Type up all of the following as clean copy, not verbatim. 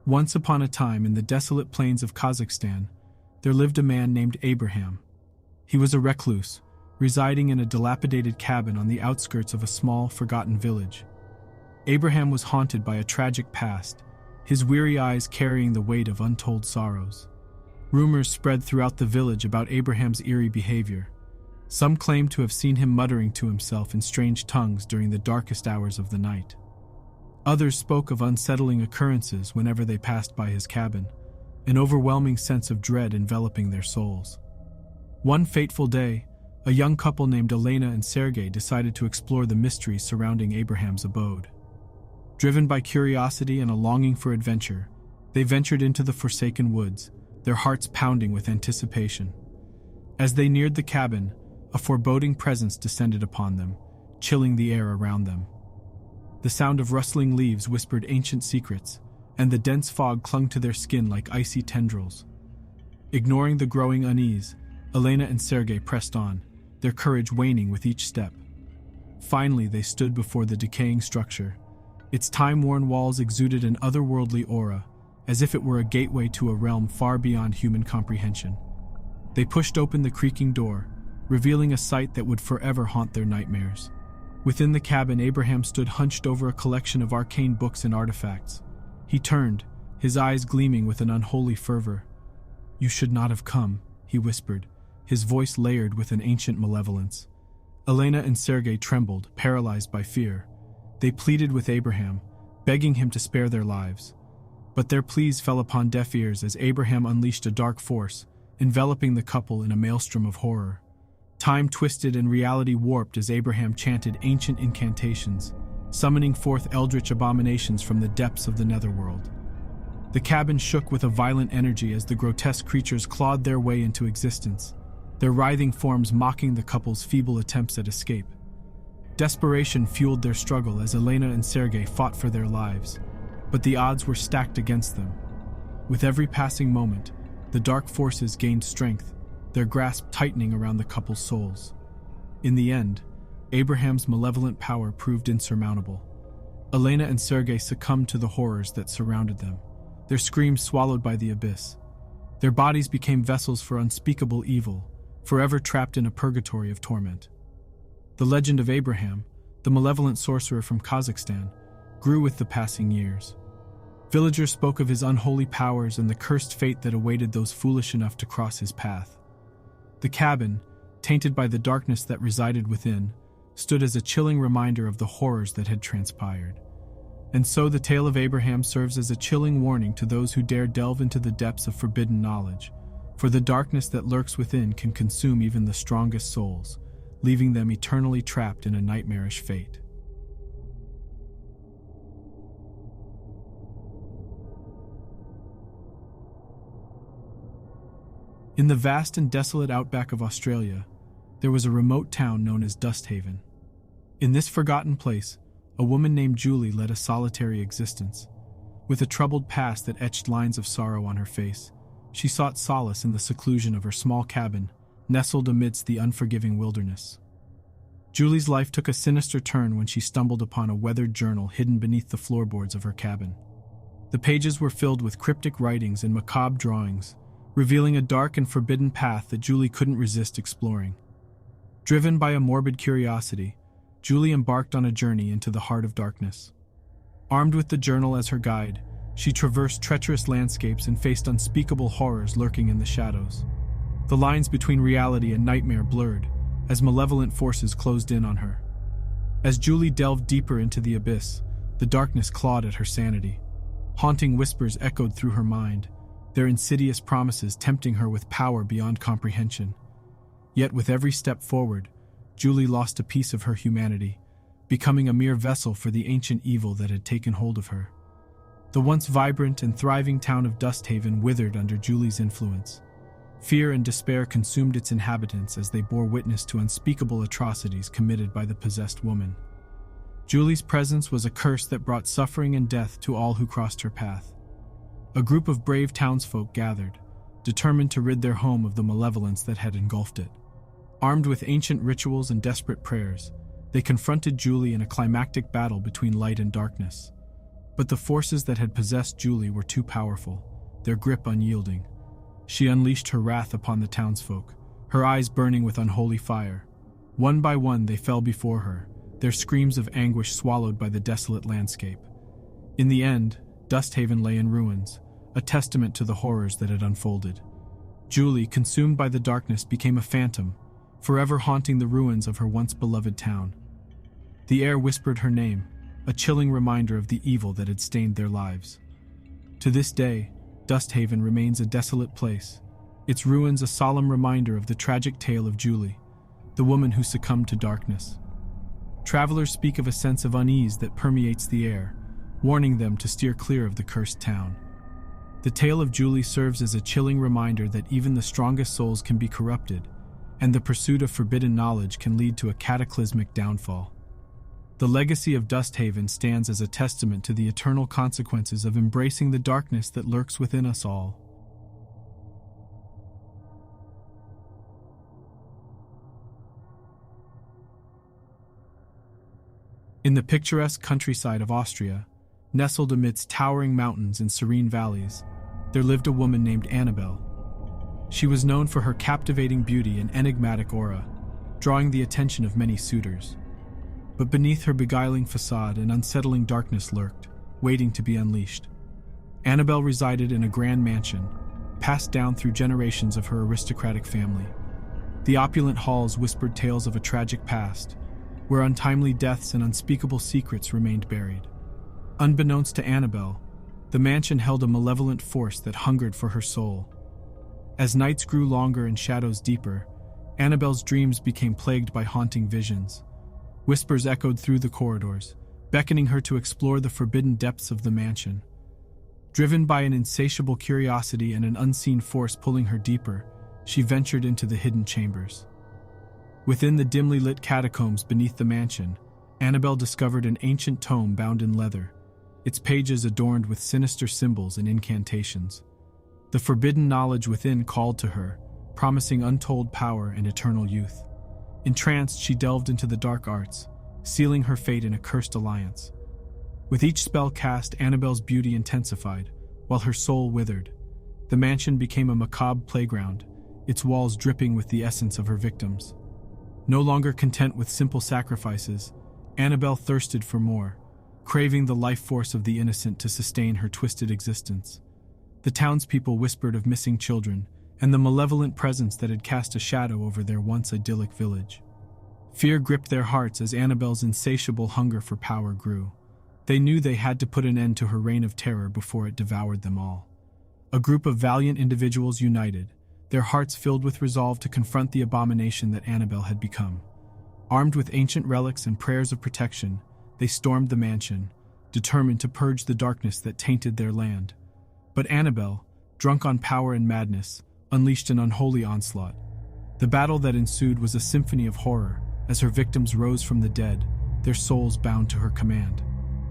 Once upon a time, in the desolate plains of Kazakhstan, there lived a man named Abraham. He was a recluse, residing in a dilapidated cabin on the outskirts of a small, forgotten village. Abraham was haunted by a tragic past, his weary eyes carrying the weight of untold sorrows. Rumors spread throughout the village about Abraham's eerie behavior. Some claimed to have seen him muttering to himself in strange tongues during the darkest hours of the night. Others spoke of unsettling occurrences whenever they passed by his cabin, an overwhelming sense of dread enveloping their souls. One fateful day, a young couple named Elena and Sergei decided to explore the mysteries surrounding Abraham's abode. Driven by curiosity and a longing for adventure, they ventured into the forsaken woods, their hearts pounding with anticipation. As they neared the cabin, a foreboding presence descended upon them, chilling the air around them. The sound of rustling leaves whispered ancient secrets, and the dense fog clung to their skin like icy tendrils. Ignoring the growing unease, Elena and Sergei pressed on, their courage waning with each step. Finally, they stood before the decaying structure. Its time-worn walls exuded an otherworldly aura, as if it were a gateway to a realm far beyond human comprehension. They pushed open the creaking door, revealing a sight that would forever haunt their nightmares. Within the cabin, Abraham stood hunched over a collection of arcane books and artifacts. He turned, his eyes gleaming with an unholy fervor. "You should not have come," he whispered, his voice layered with an ancient malevolence. Elena and Sergei trembled, paralyzed by fear. They pleaded with Abraham, begging him to spare their lives. But their pleas fell upon deaf ears as Abraham unleashed a dark force, enveloping the couple in a maelstrom of horror. Time twisted and reality warped as Abraham chanted ancient incantations, summoning forth eldritch abominations from the depths of the netherworld. The cabin shook with a violent energy as the grotesque creatures clawed their way into existence, their writhing forms mocking the couple's feeble attempts at escape. Desperation fueled their struggle as Elena and Sergei fought for their lives, but the odds were stacked against them. With every passing moment, the dark forces gained strength, their grasp tightening around the couple's souls. In the end, Abraham's malevolent power proved insurmountable. Elena and Sergei succumbed to the horrors that surrounded them, their screams swallowed by the abyss. Their bodies became vessels for unspeakable evil, forever trapped in a purgatory of torment. The legend of Abraham, the malevolent sorcerer from Kazakhstan, grew with the passing years. Villagers spoke of his unholy powers and the cursed fate that awaited those foolish enough to cross his path. The cabin, tainted by the darkness that resided within, stood as a chilling reminder of the horrors that had transpired. And so the tale of Abraham serves as a chilling warning to those who dare delve into the depths of forbidden knowledge, for the darkness that lurks within can consume even the strongest souls, leaving them eternally trapped in a nightmarish fate. In the vast and desolate outback of Australia, there was a remote town known as Dusthaven. In this forgotten place, a woman named Julie led a solitary existence. With a troubled past that etched lines of sorrow on her face, she sought solace in the seclusion of her small cabin, nestled amidst the unforgiving wilderness. Julie's life took a sinister turn when she stumbled upon a weathered journal hidden beneath the floorboards of her cabin. The pages were filled with cryptic writings and macabre drawings, revealing a dark and forbidden path that Julie couldn't resist exploring. Driven by a morbid curiosity, Julie embarked on a journey into the heart of darkness. Armed with the journal as her guide, she traversed treacherous landscapes and faced unspeakable horrors lurking in the shadows. The lines between reality and nightmare blurred, as malevolent forces closed in on her. As Julie delved deeper into the abyss, the darkness clawed at her sanity. Haunting whispers echoed through her mind, their insidious promises tempting her with power beyond comprehension. Yet with every step forward, Julie lost a piece of her humanity, becoming a mere vessel for the ancient evil that had taken hold of her. The once vibrant and thriving town of Dusthaven withered under Julie's influence. Fear and despair consumed its inhabitants as they bore witness to unspeakable atrocities committed by the possessed woman. Julie's presence was a curse that brought suffering and death to all who crossed her path. A group of brave townsfolk gathered, determined to rid their home of the malevolence that had engulfed it. Armed with ancient rituals and desperate prayers, they confronted Julie in a climactic battle between light and darkness. But the forces that had possessed Julie were too powerful, their grip unyielding. She unleashed her wrath upon the townsfolk, her eyes burning with unholy fire. One by one they fell before her, their screams of anguish swallowed by the desolate landscape. In the end, Dusthaven lay in ruins, a testament to the horrors that had unfolded. Julie, consumed by the darkness, became a phantom, forever haunting the ruins of her once beloved town. The air whispered her name, a chilling reminder of the evil that had stained their lives. To this day, Dusthaven remains a desolate place, its ruins a solemn reminder of the tragic tale of Julie, the woman who succumbed to darkness. Travelers speak of a sense of unease that permeates the air, warning them to steer clear of the cursed town. The tale of Julie serves as a chilling reminder that even the strongest souls can be corrupted, and the pursuit of forbidden knowledge can lead to a cataclysmic downfall. The legacy of Dusthaven stands as a testament to the eternal consequences of embracing the darkness that lurks within us all. In the picturesque countryside of Austria, nestled amidst towering mountains and serene valleys, there lived a woman named Anabel. She was known for her captivating beauty and enigmatic aura, drawing the attention of many suitors. But beneath her beguiling facade, an unsettling darkness lurked, waiting to be unleashed. Anabel resided in a grand mansion, passed down through generations of her aristocratic family. The opulent halls whispered tales of a tragic past, where untimely deaths and unspeakable secrets remained buried. Unbeknownst to Anabel, the mansion held a malevolent force that hungered for her soul. As nights grew longer and shadows deeper, Anabel's dreams became plagued by haunting visions. Whispers echoed through the corridors, beckoning her to explore the forbidden depths of the mansion. Driven by an insatiable curiosity and an unseen force pulling her deeper, she ventured into the hidden chambers. Within the dimly lit catacombs beneath the mansion, Anabel discovered an ancient tome bound in leather, its pages adorned with sinister symbols and incantations. The forbidden knowledge within called to her, promising untold power and eternal youth. Entranced, she delved into the dark arts, sealing her fate in a cursed alliance. With each spell cast, Anabel's beauty intensified, while her soul withered. The mansion became a macabre playground, its walls dripping with the essence of her victims. No longer content with simple sacrifices, Anabel thirsted for more, craving the life force of the innocent to sustain her twisted existence. The townspeople whispered of missing children and the malevolent presence that had cast a shadow over their once idyllic village. Fear gripped their hearts as Anabel's insatiable hunger for power grew. They knew they had to put an end to her reign of terror before it devoured them all. A group of valiant individuals united, their hearts filled with resolve to confront the abomination that Anabel had become. Armed with ancient relics and prayers of protection, they stormed the mansion, determined to purge the darkness that tainted their land. But Anabel, drunk on power and madness, unleashed an unholy onslaught. The battle that ensued was a symphony of horror, as her victims rose from the dead, their souls bound to her command.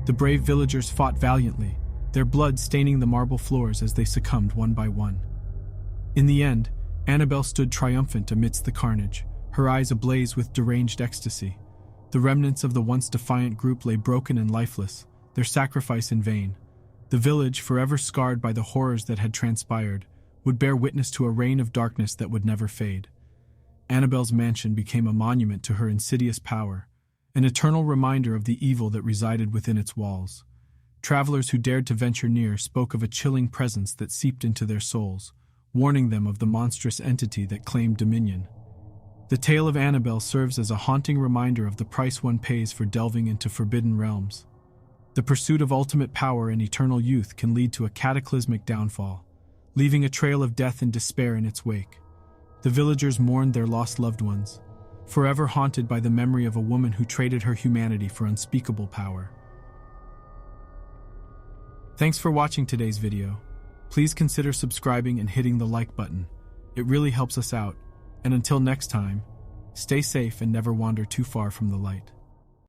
The brave villagers fought valiantly, their blood staining the marble floors as they succumbed one by one. In the end, Anabel stood triumphant amidst the carnage, her eyes ablaze with deranged ecstasy. The remnants of the once defiant group lay broken and lifeless, their sacrifice in vain. The village, forever scarred by the horrors that had transpired, would bear witness to a reign of darkness that would never fade. Anabel's mansion became a monument to her insidious power, an eternal reminder of the evil that resided within its walls. Travelers who dared to venture near spoke of a chilling presence that seeped into their souls, warning them of the monstrous entity that claimed dominion. The tale of Anabel serves as a haunting reminder of the price one pays for delving into forbidden realms. The pursuit of ultimate power and eternal youth can lead to a cataclysmic downfall, leaving a trail of death and despair in its wake. The villagers mourned their lost loved ones, forever haunted by the memory of a woman who traded her humanity for unspeakable power. Thanks for watching today's video. Please consider subscribing and hitting the like button. It really helps us out. And until next time, stay safe and never wander too far from the light.